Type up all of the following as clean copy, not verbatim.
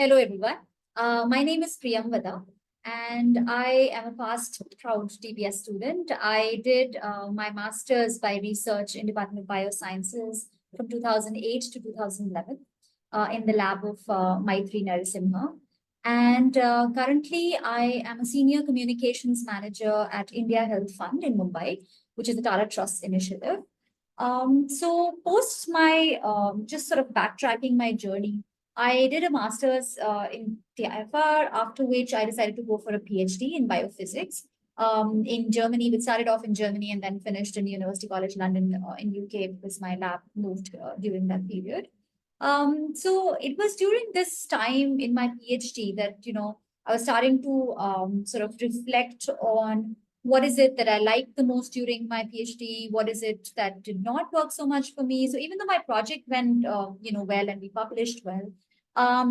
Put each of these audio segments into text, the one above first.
Hello, everyone. My name is Priyamvada, and I am a past proud DBS student. I did my master's by research in Department of Biosciences from 2008 to 2011 in the lab of Maitri Narasimha. And currently, I am a senior communications manager at India Health Fund in Mumbai, which is the Tara Trust initiative. So post my just sort of backtracking my journey, I did a master's in TIFR, after which I decided to go for a PhD in biophysics in Germany. We started off in Germany and then finished in University College London in UK because my lab moved during that period. So it was during this time in my PhD that, I was starting to sort of reflect on what is it that I liked the most during my PhD? What is it that did not work so much for me? So even though my project went, well and we published well,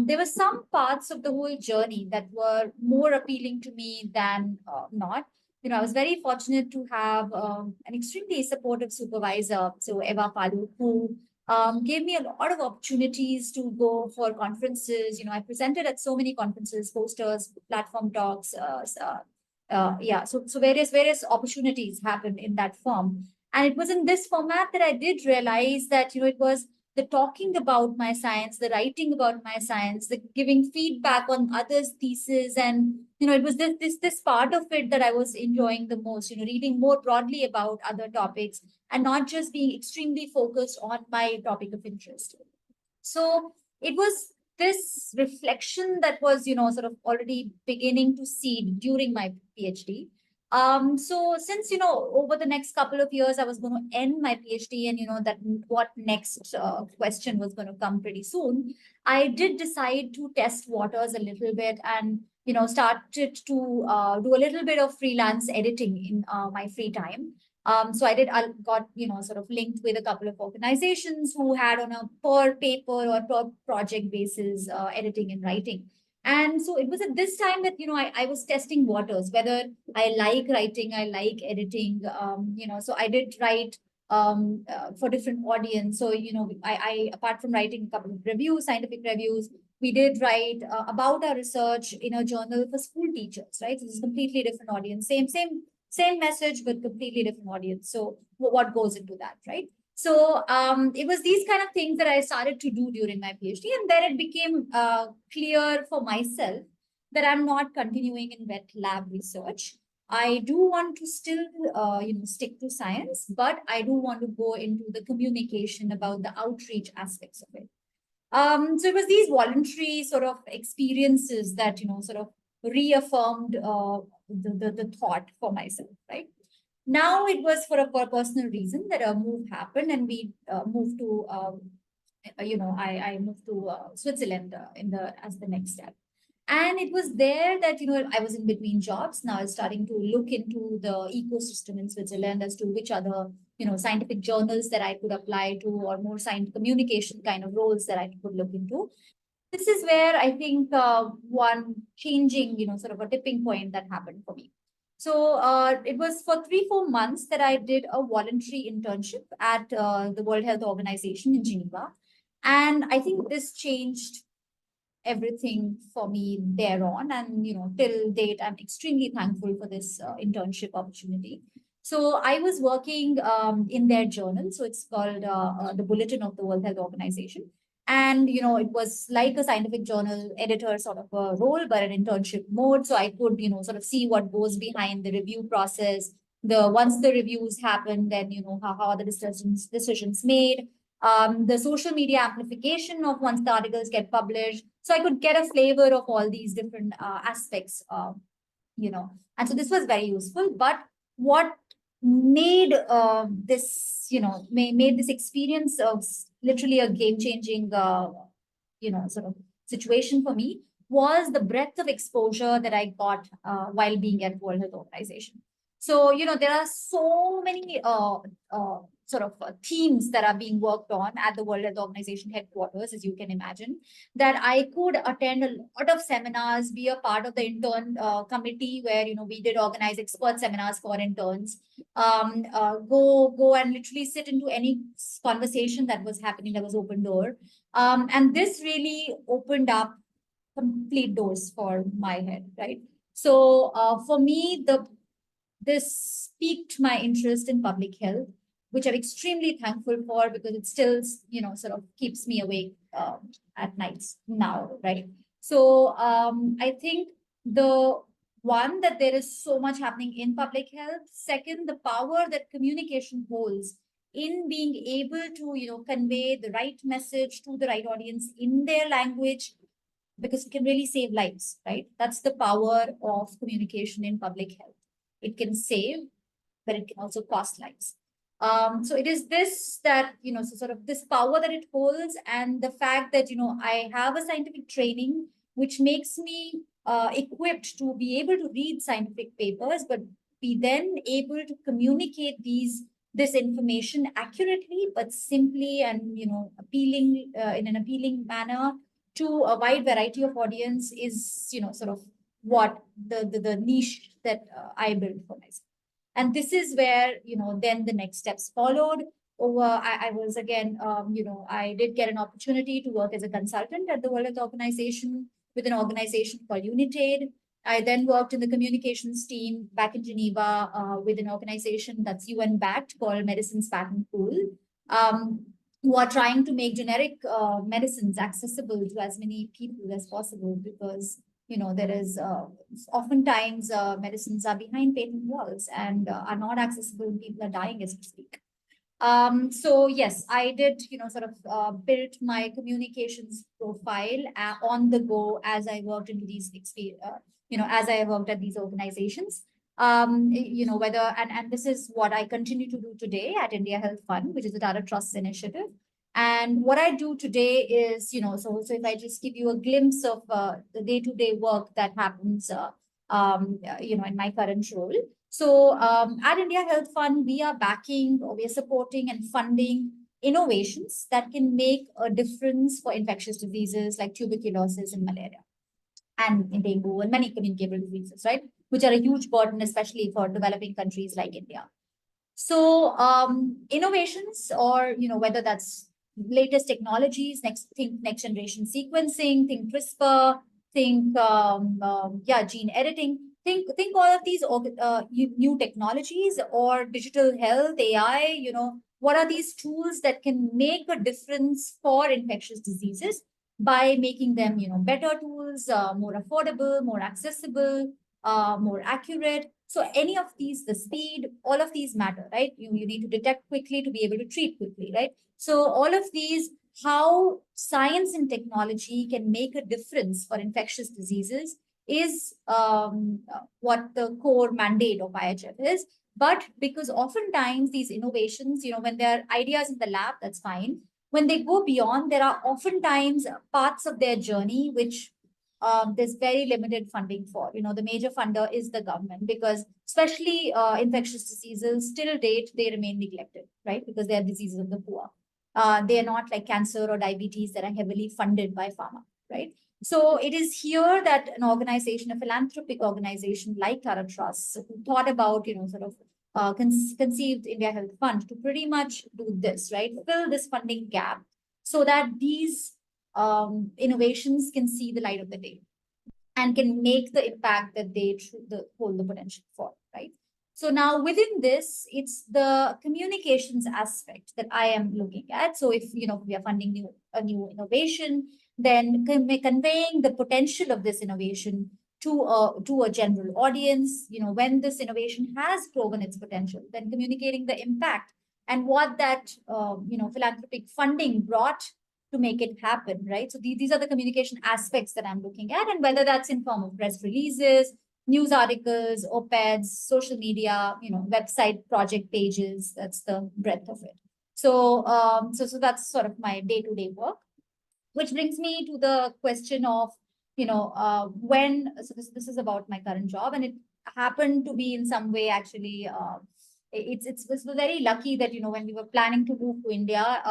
there were some parts of the whole journey that were more appealing to me than not. I was very fortunate to have an extremely supportive supervisor, so Eva Palu, who gave me a lot of opportunities to go for conferences. I presented at so many conferences, posters, platform talks, so various opportunities happened in that form, and it was in this format that I did realize that it was the talking about my science, the writing about my science, the giving feedback on others' thesis, and it was this part of it that I was enjoying the most. Reading more broadly about other topics and not just being extremely focused on my topic of interest. So it was this reflection that was, sort of already beginning to seed during my PhD. So since, over the next couple of years, I was going to end my PhD and, that what next question was going to come pretty soon, I did decide to test waters a little bit and, started to do a little bit of freelance editing in my free time. So I got, sort of linked with a couple of organizations who had on a per paper or per project basis editing and writing. And so it was at this time that, I was testing waters, whether I like writing, I like editing, so I did write for different audience. So, I, apart from writing a couple of reviews, scientific reviews, we did write about our research in a journal for school teachers, right? So this is a completely different audience, same message, but completely different audience. So what goes into that, right? So it was these kind of things that I started to do during my PhD. And then it became clear for myself that I'm not continuing in wet lab research. I do want to still, stick to science, but I do want to go into the communication about the outreach aspects of it. So it was these voluntary sort of experiences that, sort of reaffirmed the thought for myself, right? Now it was for a personal reason that a move happened and we moved to, I moved to Switzerland as the next step. And it was there that, I was in between jobs. Now I was starting to look into the ecosystem in Switzerland as to which other, scientific journals that I could apply to, or more science communication kind of roles that I could look into. This is where I think one changing, sort of a tipping point that happened for me. So it was for 3-4 months that I did a voluntary internship at the World Health Organization in Geneva. And I think this changed everything for me thereon. And, till date, I'm extremely thankful for this internship opportunity. So I was working in their journal. So it's called the Bulletin of the World Health Organization. And, it was like a scientific journal editor sort of a role, but an internship mode. So I could, sort of see what goes behind the review process. Once the reviews happen, then, how are the decisions made, the social media amplification of once the articles get published. So I could get a flavor of all these different aspects, and so this was very useful. But what made this, made this experience of literally a game-changing, sort of situation for me was the breadth of exposure that I got while being at World Health Organization. So, there are so many sort of themes that are being worked on at the World Health Organization headquarters, as you can imagine, that I could attend a lot of seminars, be a part of the intern committee where, we did organize expert seminars for interns, go and literally sit into any conversation that was happening, that was open door. And this really opened up complete doors for my head, right? So for me, this piqued my interest in public health, which I'm extremely thankful for because it still, sort of keeps me awake at nights now, right? So I think the one, that there is so much happening in public health. Second, the power that communication holds in being able to, convey the right message to the right audience in their language, because it can really save lives, right? That's the power of communication in public health. It can save, but it can also cost lives. So it is this that, so sort of this power that it holds, and the fact that, I have a scientific training, which makes me equipped to be able to read scientific papers, but be then able to communicate this information accurately, but simply and, appealing in an appealing manner to a wide variety of audience is, sort of what the niche that I built for myself. And this is where, then the next steps followed. I was again, I did get an opportunity to work as a consultant at the World Health Organization with an organization called Unitaid. I then worked in the communications team back in Geneva with an organization that's UN backed called Medicines Patent Pool, who are trying to make generic medicines accessible to as many people as possible, because there is oftentimes medicines are behind patent walls and are not accessible, and people are dying as we speak. So yes, I did, sort of build my communications profile on the go as I worked into these as I worked at these organizations. Whether, and this is what I continue to do today at India Health Fund, which is a Tata Trust initiative. And what I do today is, so if I just give you a glimpse of the day-to-day work that happens, in my current role. So at India Health Fund, we are backing, or we are supporting and funding innovations that can make a difference for infectious diseases like tuberculosis and malaria and dengue and many communicable diseases, right? Which are a huge burden, especially for developing countries like India. So innovations, or whether that's latest technologies, next generation sequencing, think CRISPR, think gene editing, think all of these new technologies, or digital health, AI. What are these tools that can make a difference for infectious diseases by making them better tools, more affordable, more accessible, more accurate. So any of these, the speed, all of these matter, right? You need to detect quickly to be able to treat quickly, right? So all of these, how science and technology can make a difference for infectious diseases is what the core mandate of IHF is. But because oftentimes these innovations, when there are ideas in the lab, that's fine. When they go beyond, there are oftentimes parts of their journey which there's very limited funding for. The major funder is the government, because especially infectious diseases, till date, they remain neglected, right? Because they are diseases of the poor. They are not like cancer or diabetes that are heavily funded by pharma, right? So it is here that an organization, a philanthropic organization like Tata Trust, who thought about, sort of conceived India Health Fund to pretty much do this, right? Fill this funding gap so that these innovations can see the light of the day and can make the impact that they hold the potential for, right? So now within this, it's the communications aspect that I am looking at. So if we are funding a new innovation, then conveying the potential of this innovation to a general audience. When this innovation has proven its potential, then communicating the impact and what that philanthropic funding brought to make it happen, right? So these are the communication aspects that I'm looking at, and whether that's in form of press releases, news articles, op-eds, social media, website project pages. That's the breadth of it. So, so that's sort of my day-to-day work, which brings me to the question of, when. So this is about my current job, and it happened to be in some way actually. It was very lucky that when we were planning to move to India.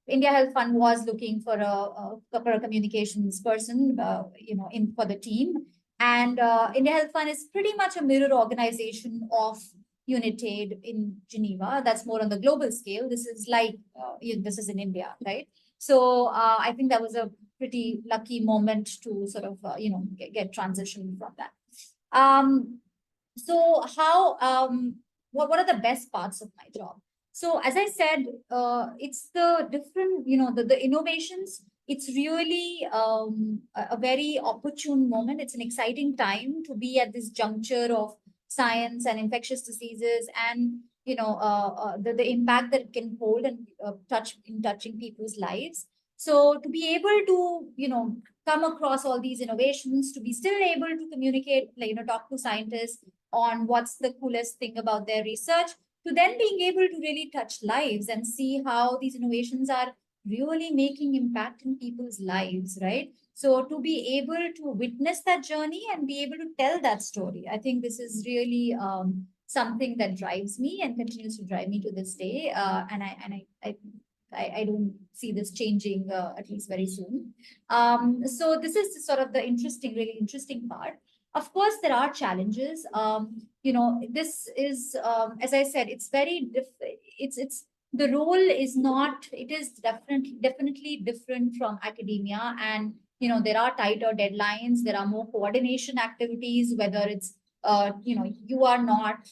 India Health Fund was looking for a communications person, for the team. And India Health Fund is pretty much a mirror organization of Unitaid in Geneva. That's more on the global scale. This is like, this is in India, right? So I think that was a pretty lucky moment to sort of, get transitioned from that. Um, so what are the best parts of my job? So as I said, it's the different, the innovations. It's really a very opportune moment. It's an exciting time to be at this juncture of science and infectious diseases, and the impact that it can hold and touching people's lives. So to be able to come across all these innovations, to be still able to communicate, talk to scientists on what's the coolest thing about their research, to then being able to really touch lives and see how these innovations are really making impact in people's lives, right? So to be able to witness that journey and be able to tell that story, I think this is really something that drives me and continues to drive me to this day. I don't see this changing, at least very soon. So this is sort of the really interesting part. Of course, there are challenges. This is, as I said, it's very it's the role is not. It is definitely different from academia, and there are tighter deadlines. There are more coordination activities. Whether it's you are not.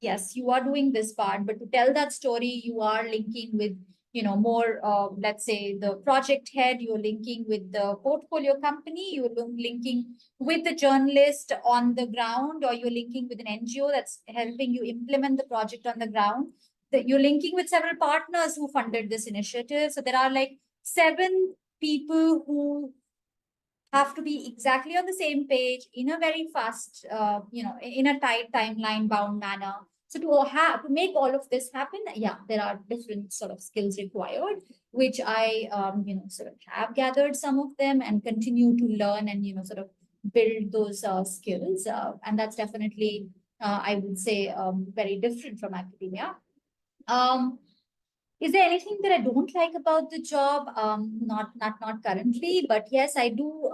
Yes, you are doing this part, but to tell that story, you are linking with more, let's say, the project head, you're linking with the portfolio company, you're linking with the journalist on the ground, or you're linking with an NGO that's helping you implement the project on the ground. You're linking with several partners who funded this initiative. So there are like 7 people who have to be exactly on the same page in a very fast, in a tight timeline bound manner. So to make all of this happen, yeah, there are different sort of skills required, which I, sort of have gathered some of them and continue to learn and, sort of build those skills. And that's definitely, I would say, very different from academia. Um, is there anything that I don't like about the job? Not currently, but yes, I do.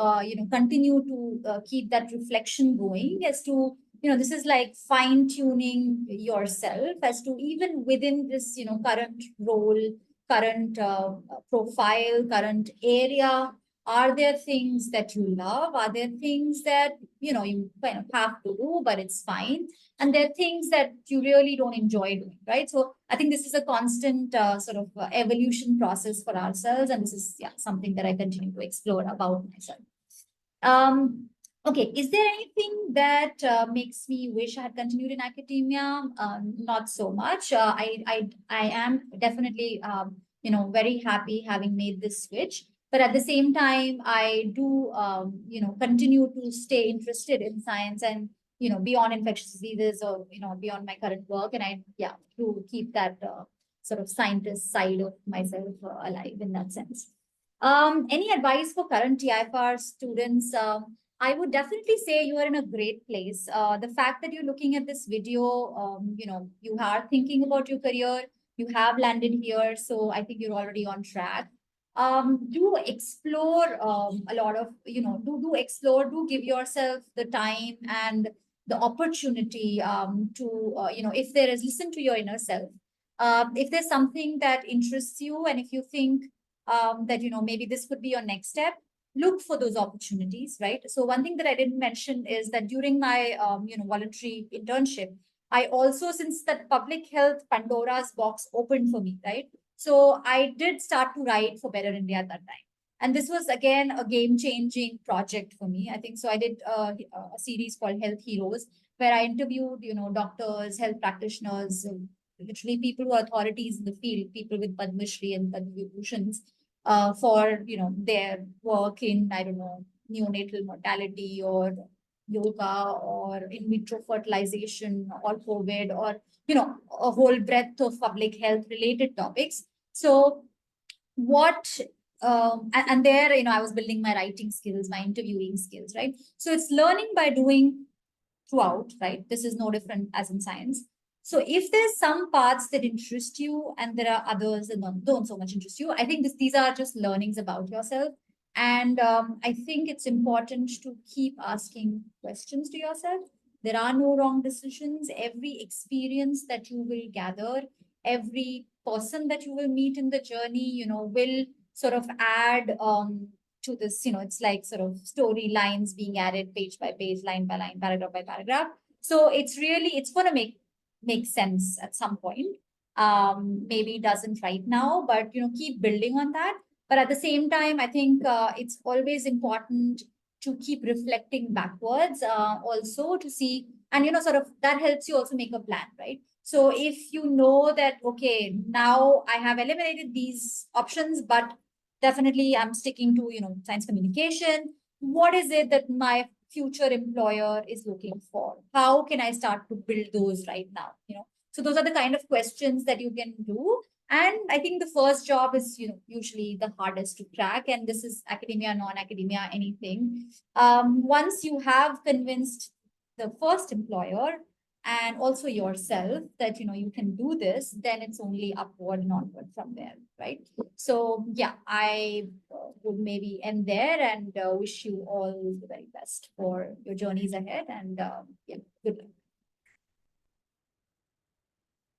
Continue to keep that reflection going as to this is like fine tuning yourself as to even within this current role, current profile, current area. Are there things that you love? Are there things that you kind of have to do, but it's fine? And there are things that you really don't enjoy doing, right? So I think this is a constant sort of evolution process for ourselves, and this is something that I continue to explore about myself. Okay, is there anything that makes me wish I had continued in academia? Not so much. I am definitely very happy having made this switch. But at the same time, I do continue to stay interested in science and beyond infectious diseases, or beyond my current work, and I to keep that sort of scientist side of myself alive in that sense. Any advice for current TIFR students? I would definitely say you are in a great place. The fact that you're looking at this video, you are thinking about your career, you have landed here, so I think you're already on track. Do explore a lot of, do explore, do give yourself the time and the opportunity to, if there is, listen to your inner self. If there's something that interests you, and if you think that maybe this could be your next step, look for those opportunities, right? So one thing that I didn't mention is that during my voluntary internship, I also, since that public health Pandora's box opened for me, right? So I did start to write for Better India at that time. And this was again a game-changing project for me. I think so. I did a series called Health Heroes, where I interviewed, doctors, health practitioners, literally people who are authorities in the field, people with Padma Shri and Padma Vibhushans, for their work in, I don't know, neonatal mortality or yoga or in vitro fertilization or COVID, or a whole breadth of public health related topics. So what and there I was building my writing skills, my interviewing skills, right? So it's learning by doing throughout, right? This is no different as in science. So if there's some parts that interest you and there are others that don't so much interest you, I think these are just learnings about yourself. And I think it's important to keep asking questions to yourself. There are no wrong decisions. Every experience that you will gather, every person that you will meet in the journey, will sort of add to this, it's like sort of storylines being added page by page, line by line, paragraph by paragraph. So it's going to make sense at some point. Maybe it doesn't right now, but keep building on that. But at the same time, I think it's always important to keep reflecting backwards, also to see, and sort of that helps you also make a plan, right? So if you know that, okay, now I have eliminated these options, but definitely I'm sticking to, science communication. What is it that my future employer is looking for? How can I start to build those right now? So those are the kind of questions that you can do. And I think the first job is, usually the hardest to crack. And this is academia, non-academia, anything. Once you have convinced the first employer and also yourself that, you can do this, then it's only upward and onward from there, right? So yeah, I would maybe end there and wish you all the very best for your journeys ahead. And yeah, good luck.